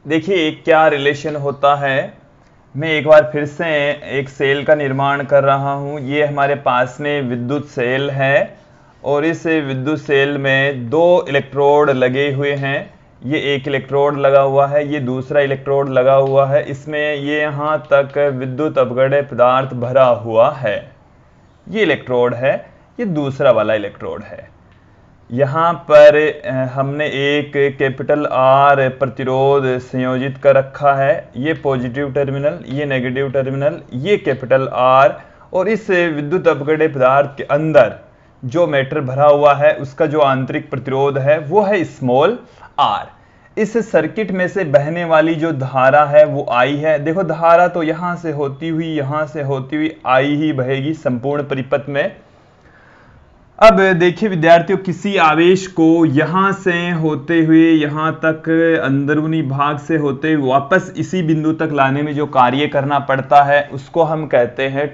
देखिए क्या रिलेशन होता है। मैं एक बार फिर से एक सेल का निर्माण कर रहा हूं। ये हमारे पास में विद्युत सेल है और इस विद्युत सेल में दो इलेक्ट्रोड लगे हुए हैं। ये एक इलेक्ट्रोड लगा हुआ है, ये दूसरा इलेक्ट्रोड लगा हुआ है। इसमें ये यहाँ तक विद्युत अपघटन पदार्थ भरा हुआ है। ये इलेक्ट्रोड है, ये दूसरा वाला इलेक्ट्रोड है। यहाँ पर हमने एक कैपिटल R प्रतिरोध संयोजित कर रखा है। ये पॉजिटिव टर्मिनल, ये नेगेटिव टर्मिनल, ये कैपिटल R, और इस विद्युत अपघटन पदार्थ के अंदर जो मैटर भरा हुआ है उसका जो आंतरिक प्रतिरोध है वो है स्मॉल r। इस सर्किट में से बहने वाली जो धारा है वो I है। देखो धारा तो यहां से होती हुई, यहां से होती हुई I ही बहेगी संपूर्ण परिपथ में। अब देखिए विद्यार्थियों, किसी आवेश को यहां से होते हुए यहां तक अंदरूनी भाग से होते हुए वापस इसी बिंदु तक लाने में जो कार्य करना पड़ता है उसको हम कहते हैं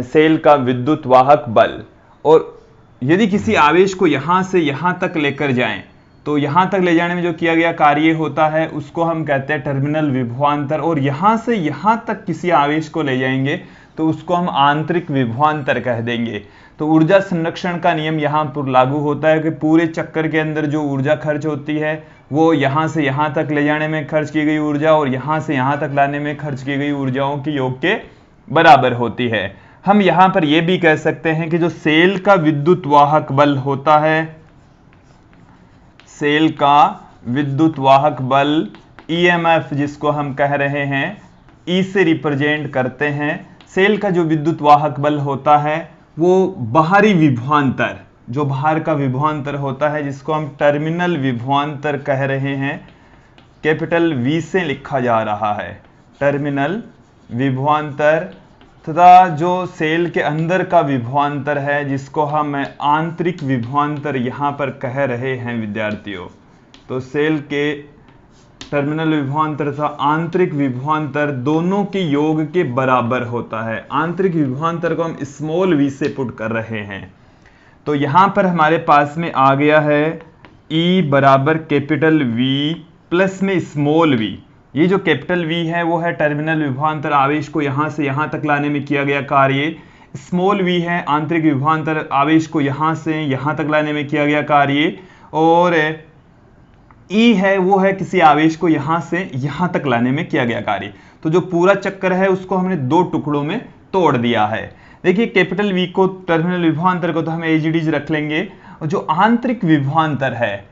सेल का विद्युत वाहक बल। और यदि किसी आवेश को यहां से यहां तक लेकर जाएं तो यहां तक ले जाने में जो किया गया कार्य होता है उसको हम कहते हैं टर्मिनल विभवांतर। और यहां से यहां तक किसी आवेश को ले जाएंगे तो उसको हम आंतरिक विभवांतर कह देंगे। तो ऊर्जा संरक्षण का नियम यहां पर लागू होता है कि पूरे चक्कर के अंदर जो ऊर्जा खर्च होती है वो यहां से यहां तक ले जाने में खर्च की गई ऊर्जा और यहां से यहां तक लाने में खर्च की गई ऊर्जाओं के योग के बराबर होती है। हम यहां पर यह भी कह सकते हैं कि जो सेल का विद्युत वाहक बल होता है, सेल का विद्युत वाहक बल ईएमएफ जिसको हम कह रहे हैं, ई से रिप्रेजेंट करते हैं। सेल का जो विद्युत वाहक बल होता है वो बाहरी विभवांतर, जो बाहर का विभवांतर होता है जिसको हम टर्मिनल विभवांतर कह रहे हैं, कैपिटल वी से लिखा जा रहा है, टर्मिनल विभवांतर, तथा जो सेल के अंदर का विभवांतर है जिसको हम आंतरिक विभवांतर यहां पर कह रहे हैं विद्यार्थियों। तो सेल के टर्मिनल विभवांतर तथा आंतरिक विभवांतर दोनों के योग के बराबर होता है। आंतरिक विभवांतर को हम स्मॉल वी से पुट कर रहे हैं। तो यहां पर हमारे पास में आ गया है E बराबर कैपिटल V प्लस में स्मॉल v। ये जो कैपिटल V है वो है टर्मिनल विभवांतर आवेश को यहां से यहां तक लाने में किया गया कार्य। स्मॉल v है आंतरिक विभवांतर आवेश को यहां से यहां तक लाने में किया गया कार्य। और E है वो है किसी आवेश को यहां से यहां तक लाने में किया गया कार्य। तो जो पूरा चक्कर है उसको हमने दो टुकड़ों में तोड़ दिया है। देखिए कैपिटल V को, टर्मिनल विभवांतर को तो हम एज इट इज रख लेंगे, और जो आंतरिक विभवांतर है,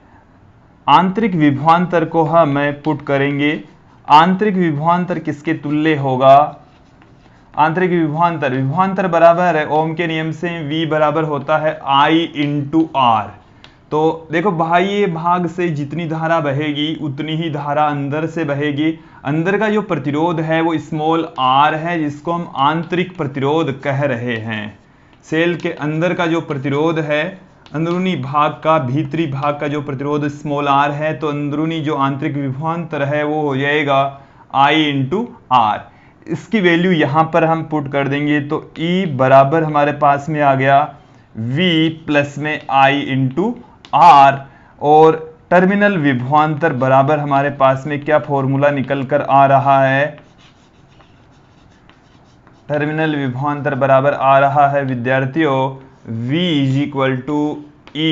आंतरिक विभवांतर को हम पुट करेंगे। आंतरिक विभवांतर किसके तुल्य होगा? आंतरिक विभवांतर, विभवांतर बराबर है ओम के नियम से V बराबर होता है I इंटू R। तो देखो बाह्य भाग से जितनी धारा बहेगी उतनी ही धारा अंदर से बहेगी। अंदर का जो प्रतिरोध है वो स्मॉल r है जिसको हम आंतरिक प्रतिरोध कह रहे हैं। सेल के अंदर का जो प्रतिरोध है, अंदरूनी भाग का, भीतरी भाग का जो प्रतिरोध स्मॉल r है, तो अंदरूनी जो आंतरिक विभवांतर है वो हो जाएगा I इंटू R। इसकी वैल्यू यहां पर हम पुट कर देंगे तो E बराबर हमारे पास में आ गया V प्लस में I इंटू R। और टर्मिनल विभवांतर बराबर हमारे पास में क्या फॉर्मूला निकल कर आ रहा है? टर्मिनल विभवांतर बराबर आ रहा है विद्यार्थियों V is equal to E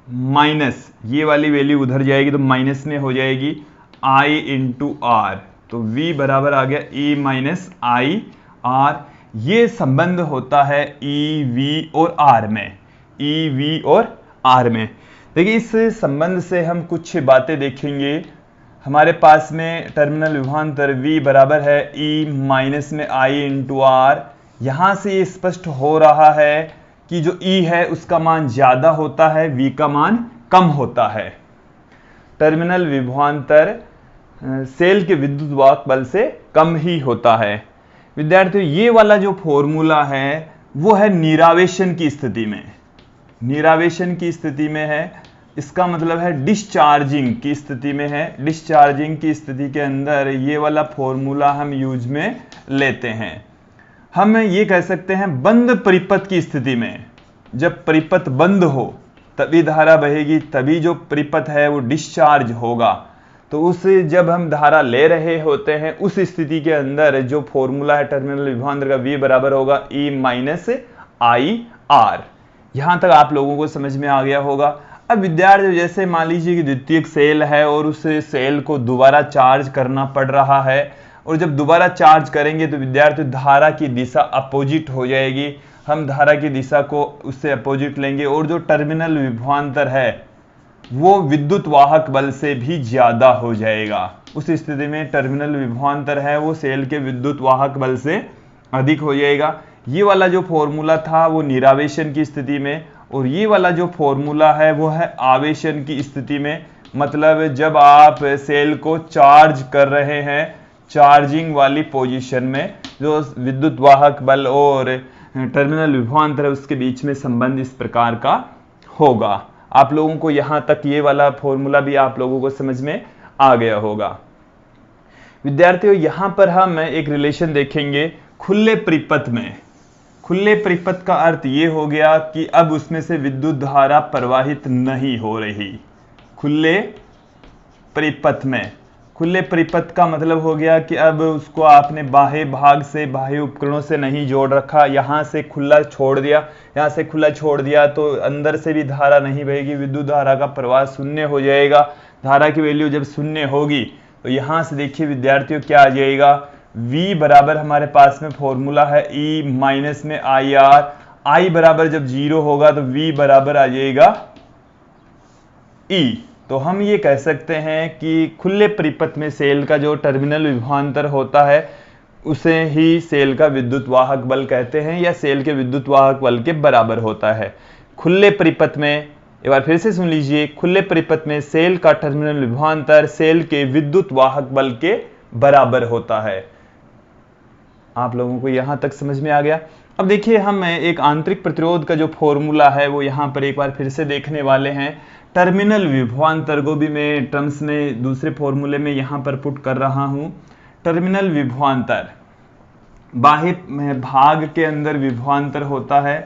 minus, ये वाली वैल्यू उधर जाएगी तो माइनस में हो जाएगी I इंटू R। तो V बराबर आ गया E माइनस I R। ये संबंध होता है E V और R में, E V और R में। देखिए इस संबंध से हम कुछ बातें देखेंगे। हमारे पास में टर्मिनल विभवांतर V बराबर है E माइनस में I इंटू R। यहां से ये स्पष्ट हो रहा है कि जो E है उसका मान ज्यादा होता है, V का मान कम होता है। टर्मिनल विभवांतर सेल के विद्युत वाहक बल से कम ही होता है। विद्यार्थियों ये वाला जो फॉर्मूला है वो है निरावेशन की स्थिति में, निरावेशन की स्थिति में है। इसका मतलब है डिस्चार्जिंग की स्थिति में है। डिस्चार्जिंग की स्थिति के अंदर ये वाला फॉर्मूला हम यूज में लेते हैं। हम ये कह सकते हैं बंद परिपथ की स्थिति में, जब परिपथ बंद हो तभी धारा बहेगी, तभी जो परिपथ है वो डिस्चार्ज होगा। तो उस जब हम धारा ले रहे होते हैं उस स्थिति के अंदर जो फॉर्मूला है टर्मिनल विभवांतर का V बराबर होगा E माइनस I R। यहां तक आप लोगों को समझ में आ गया होगा। अब विद्यार्थी जैसे मान लीजिए कि द्वितीयक सेल है और उस सेल को दोबारा चार्ज करना पड़ रहा है, और जब दोबारा चार्ज करेंगे तो विद्यार्थी धारा की दिशा अपोजिट हो जाएगी। हम धारा की दिशा को उससे अपोजिट लेंगे और जो टर्मिनल विभवांतर है वो विद्युत वाहक बल से भी ज्यादा हो जाएगा। उस स्थिति में टर्मिनल विभवांतर है वो सेल के विद्युत वाहक बल से अधिक हो जाएगा। ये वाला जो फॉर्मूला था वो निरावेशन की स्थिति में, और ये वाला जो फॉर्मूला है वो है आवेशन की स्थिति में। मतलब जब आप सेल को चार्ज कर रहे हैं, चार्जिंग वाली पोजीशन में, जो विद्युत वाहक बल और टर्मिनल विभवांतर है उसके बीच में संबंध इस प्रकार का होगा। आप लोगों को यहां तक ये वाला फॉर्मूला भी आप लोगों को समझ में आ गया होगा। विद्यार्थियों यहां पर हम एक रिलेशन देखेंगे खुले परिपथ में। खुले परिपथ का अर्थ ये हो गया कि अब उसमें से विद्युत धारा प्रवाहित नहीं हो रही। खुले परिपथ में, खुले परिपथ का मतलब हो गया कि अब उसको आपने बाह्य भाग से, बाह्य उपकरणों से नहीं जोड़ रखा, यहां से खुला छोड़ दिया, यहां से खुला छोड़ दिया तो अंदर से भी धारा नहीं बहेगी, विद्युत धारा का प्रवाह शून्य हो जाएगा। धारा की वैल्यू जब शून्य होगी तो यहां से देखिए विद्यार्थियों क्या आ जाएगा, V बराबर हमारे पास में फॉर्मूला है E माइनस में IR, I बराबर जब 0 होगा तो V बराबर आ जाएगा E। तो हम ये कह सकते हैं कि खुले परिपथ में सेल का जो टर्मिनल विभवांतर होता है उसे ही सेल का विद्युत वाहक बल कहते हैं, या सेल के विद्युत वाहक बल के बराबर होता है। खुले परिपथ में, एक बार फिर से सुन लीजिए, खुले परिपथ में सेल का टर्मिनल विभवांतर सेल के विद्युत वाहक बल के बराबर होता है। आप लोगों को यहां तक समझ में आ गया। अब देखिए हम एक आंतरिक प्रतिरोध का जो फॉर्मूला है वो यहां पर एक बार फिर से देखने वाले हैं। टर्मिनल विभवांतर को भी मैं टर्म्स में दूसरे फॉर्मूले में यहां पर पुट कर रहा हूं। टर्मिनल विभवांतर, बाह्य भाग के अंदर विभवांतर होता है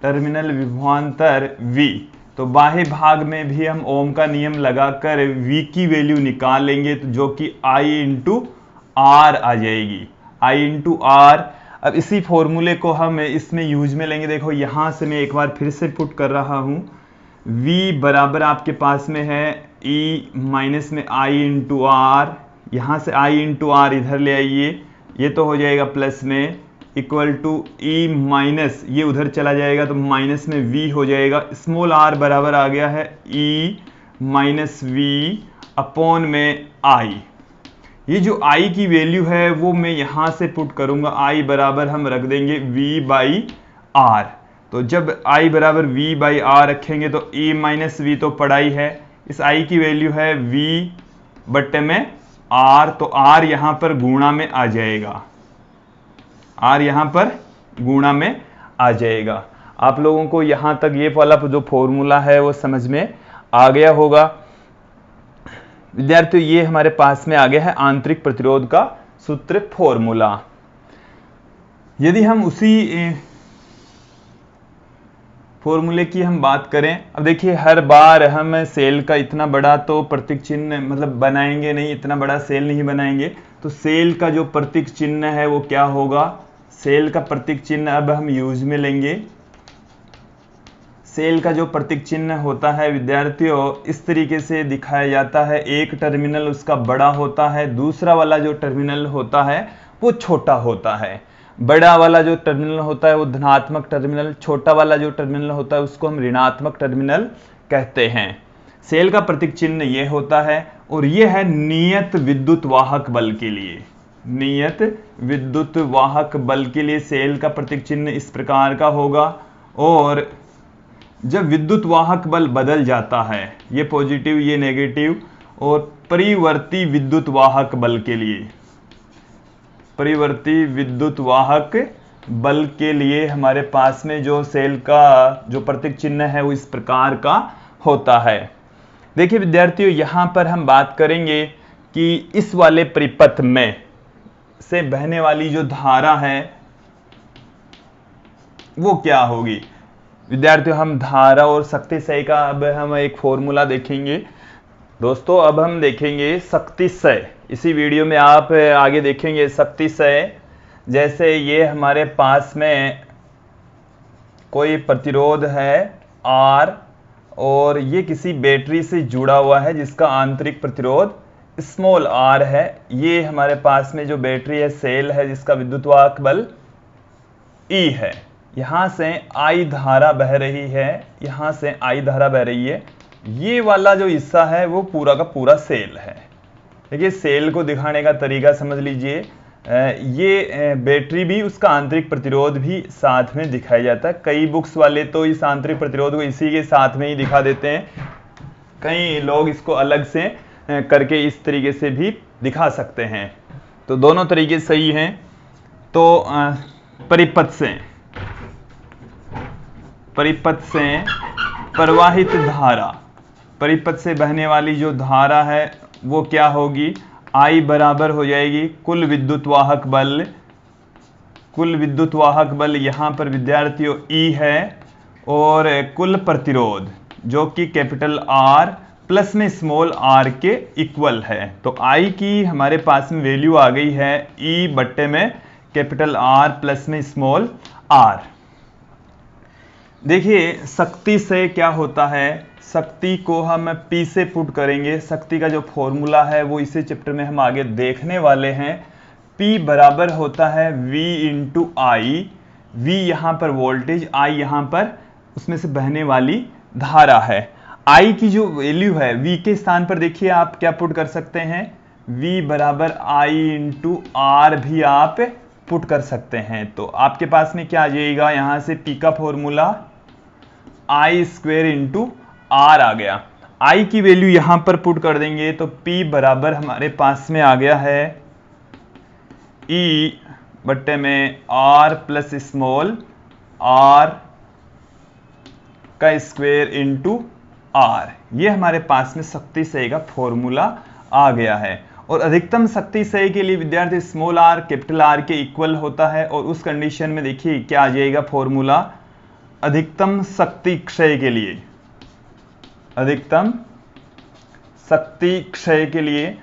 टर्मिनल विभवांतर V, तो बाह्य भाग में भी हम ओम का नियम लगाकर V की वैल्यू निकाल लेंगे, तो जो कि I इंटू R आ जाएगी, I इंटू R। अब इसी फॉर्मूले को हम इसमें यूज में लेंगे। देखो यहां से मैं एक बार फिर से पुट कर रहा हूं, V बराबर आपके पास में है E माइनस में I इंटू R, यहां से I इंटू R इधर ले आइए, ये तो हो जाएगा प्लस में, इक्वल टू E माइनस, ये उधर चला जाएगा तो माइनस में V हो जाएगा, स्मॉल r बराबर आ गया है E माइनस V अपॉन में I। ये जो I की वैल्यू है वो मैं यहां से पुट करूंगा, I बराबर हम रख देंगे V बाई R। तो जब I बराबर V बाई R रखेंगे तो E माइनस V तो पड़ा ही है, इस I की वैल्यू है V बट्टे में R, तो R यहां पर गुणा में आ जाएगा, R यहां पर गुणा में आ जाएगा। आप लोगों को यहां तक ये वाला जो फॉर्मूला है वो समझ में आ गया होगा। विद्यार्थियों ये हमारे पास में आ गया है आंतरिक प्रतिरोध का सूत्र फॉर्मूला। यदि हम उसी फॉर्मूले की हम बात करें, अब देखिए हर बार हम सेल का इतना बड़ा तो प्रतीक चिन्ह मतलब बनाएंगे नहीं, इतना बड़ा सेल नहीं बनाएंगे, तो सेल का जो प्रतीक चिन्ह है वो क्या होगा, सेल का प्रतीक चिन्ह अब हम यूज में लेंगे। सेल का जो प्रतीक चिन्ह होता है विद्यार्थियों इस तरीके से दिखाया जाता है, एक टर्मिनल उसका बड़ा होता है, दूसरा वाला जो टर्मिनल होता है वो छोटा होता है। बड़ा वाला जो टर्मिनल होता है वो धनात्मक टर्मिनल, छोटा वाला जो टर्मिनल होता है उसको हम ऋणात्मक टर्मिनल कहते हैं। सेल का प्रतीक चिन्ह ये होता है, और ये है नियत विद्युत वाहक बल के लिए। नियत विद्युत वाहक बल के लिए सेल का प्रतीक चिन्ह इस प्रकार का होगा, और जब विद्युत वाहक बल बदल जाता है, ये पॉजिटिव ये नेगेटिव, और परिवर्ती विद्युत वाहक बल के लिए, परिवर्ती विद्युत वाहक बल के लिए हमारे पास में जो सेल का जो प्रतीक चिन्ह है वो इस प्रकार का होता है। देखिए विद्यार्थियों यहां पर हम बात करेंगे कि इस वाले परिपथ में से बहने वाली जो धारा है वो क्या होगी। विद्यार्थियों हम धारा और शक्तिशय का अब हम एक फॉर्मूला देखेंगे। दोस्तों अब हम देखेंगे शक्तिशय, इसी वीडियो में आप आगे देखेंगे शक्तिशय। जैसे ये हमारे पास में कोई प्रतिरोध है R, और ये किसी बैटरी से जुड़ा हुआ है जिसका आंतरिक प्रतिरोध स्मॉल r है। ये हमारे पास में जो बैटरी है सेल है जिसका विद्युत वाहक बल E है। यहां से I धारा बह रही है, यहां से I धारा बह रही है। ये वाला जो हिस्सा है वो पूरा का पूरा सेल है। देखिए सेल को दिखाने का तरीका समझ लीजिए, ये बैटरी भी उसका आंतरिक प्रतिरोध भी साथ में दिखाया जाता है। कई बुक्स वाले तो इस आंतरिक प्रतिरोध को इसी के साथ में ही दिखा देते हैं, कई लोग इसको अलग से करके इस तरीके से भी दिखा सकते हैं, तो दोनों तरीके सही हैं। तो परिपथ से प्रवाहित धारा, परिपथ से बहने वाली जो धारा है वो क्या होगी, I बराबर हो जाएगी कुल विद्युत वाहक बल। कुल विद्युत वाहक बल यहाँ पर विद्यार्थियों E है, और कुल प्रतिरोध जो कि कैपिटल R प्लस में स्मॉल r के इक्वल है। तो I की हमारे पास में वैल्यू आ गई है E बट्टे में कैपिटल R प्लस में स्मॉल r। देखिए शक्ति से क्या होता है, शक्ति को हम P से पुट करेंगे। शक्ति का जो फॉर्मूला है वो इसी चैप्टर में हम आगे देखने वाले हैं। P बराबर होता है V इंटू आई। V यहाँ पर वोल्टेज, I यहाँ पर उसमें से बहने वाली धारा है। I की जो वैल्यू है V के स्थान पर देखिए आप क्या पुट कर सकते हैं, V बराबर I इंटू आर भी आप पुट कर सकते हैं। तो आपके पास में क्या आ जाएगा, यहां से P का formula I square into R आ गया। I की वैल्यू यहां पर पुट कर देंगे तो P बराबर हमारे पास में आ गया है E बट्टे में R प्लस स्मॉल r का स्क्वेयर इंटू आर। ये हमारे पास में शक्ति सही का फॉर्मूला आ गया है। और अधिकतम शक्ति सही के लिए विद्यार्थी स्मॉल r कैपिटल R के इक्वल होता है। और उस कंडीशन में देखिए क्या आ जाएगा फॉर्मूला, अधिकतम शक्ति क्षय के लिए, अधिकतम शक्ति क्षय के लिए,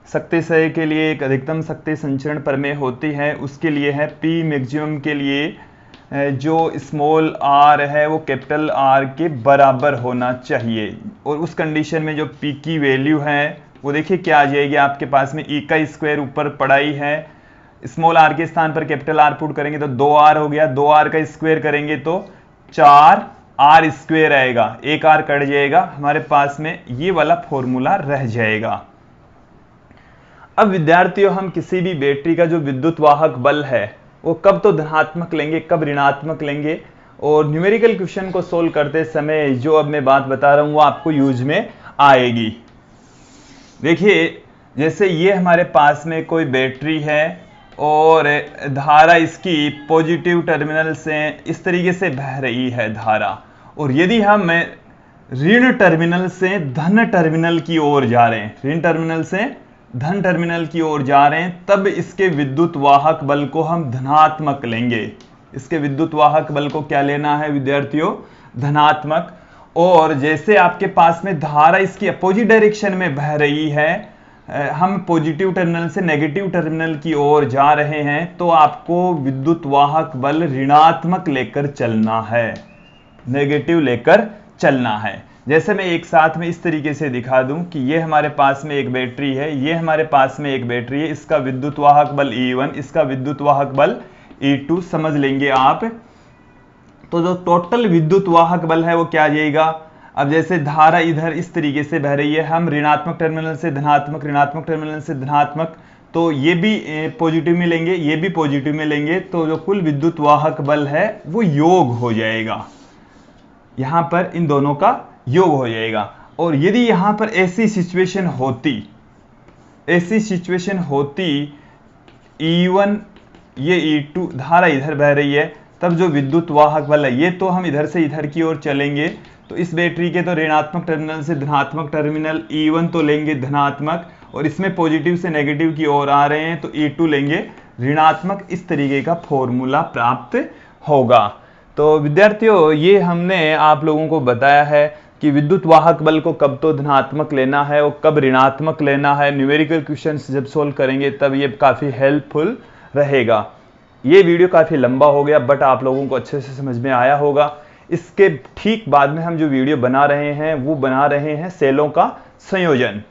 शक्ति क्षय के लिए एक अधिकतम शक्ति संचरण प्रमेय होती है। उसके लिए है P मैक्सिमम के लिए जो स्मॉल r है वो कैपिटल R के बराबर होना चाहिए। और उस कंडीशन में जो P की वैल्यू है वो देखिए क्या आ जाएगी आपके पास में, E का स्क्वायर ऊपर पढ़ाई है, स्मॉल r के स्थान पर कैपिटल R पुट करेंगे तो 2r हो गया, 2r का स्क्वायर करेंगे तो 4r स्क्वायर आएगा, एक r कट जाएगा, हमारे पास में ये वाला फॉर्मूला रह जाएगा। अब विद्यार्थियों हम किसी भी बैटरी का जो विद्युत वाहक बल है वो कब तो धनात्मक लेंगे, कब ऋणात्मक लेंगे, और न्यूमेरिकल क्वेश्चन को सोल्व करते समय जो अब मैं बात बता रहा हूं वो आपको यूज में आएगी। देखिए जैसे ये हमारे पास में कोई बैटरी है और धारा इसकी पॉजिटिव टर्मिनल से इस तरीके से बह रही है धारा, और यदि हम ऋण टर्मिनल से धन टर्मिनल की ओर जा रहे हैं, ऋण टर्मिनल से धन टर्मिनल की ओर जा रहे हैं, तब इसके विद्युत वाहक बल को हम धनात्मक लेंगे। इसके विद्युत वाहक बल को क्या लेना है विद्यार्थियों, धनात्मक। और जैसे आपके पास में धारा इसकी अपोजिट डायरेक्शन में बह रही है, हम पॉजिटिव टर्मिनल से नेगेटिव टर्मिनल की ओर जा रहे हैं, तो आपको विद्युत वाहक बल ऋणात्मक लेकर चलना है, नेगेटिव लेकर चलना है। जैसे मैं एक साथ में इस तरीके से दिखा दूं कि ये हमारे पास में एक बैटरी है, ये हमारे पास में एक बैटरी है, इसका विद्युत वाहक बल E1, इसका विद्युत वाहक बल E2 समझ लेंगे आप। तो जो टोटल विद्युत वाहक बल है वो क्या आ जाएगा, अब जैसे धारा इधर इस तरीके से बह रही है, हम ऋणात्मक टर्मिनल से धनात्मक, ऋणात्मक टर्मिनल से धनात्मक, तो ये भी पॉजिटिव में लेंगे, ये भी पॉजिटिव में लेंगे, तो जो कुल विद्युत वाहक बल है वो योग हो जाएगा, यहां पर इन दोनों का योग हो जाएगा। और यदि यहां पर ऐसी सिचुएशन होती E1 ये E2 धारा इधर बह रही है, तब जो विद्युत वाहक बल है, ये तो हम इधर से इधर की ओर चलेंगे, तो इस बैटरी के तो ऋणात्मक टर्मिनल से धनात्मक टर्मिनल E1 तो लेंगे धनात्मक, और इसमें पॉजिटिव से नेगेटिव की ओर आ रहे हैं तो E2 लेंगे ऋणात्मक। इस तरीके का फॉर्मूला प्राप्त होगा। तो विद्यार्थियों ये हमने आप लोगों को बताया है कि विद्युत वाहक बल को कब तो धनात्मक लेना है और कब ऋणात्मक लेना है। न्यूमेरिकल क्वेश्चंस जब सोल्व करेंगे तब ये काफ़ी हेल्पफुल रहेगा। ये वीडियो काफ़ी लंबा हो गया बट आप लोगों को अच्छे से समझ में आया होगा। इसके ठीक बाद में हम जो वीडियो बना रहे हैं वो बना रहे हैं सेलों का संयोजन।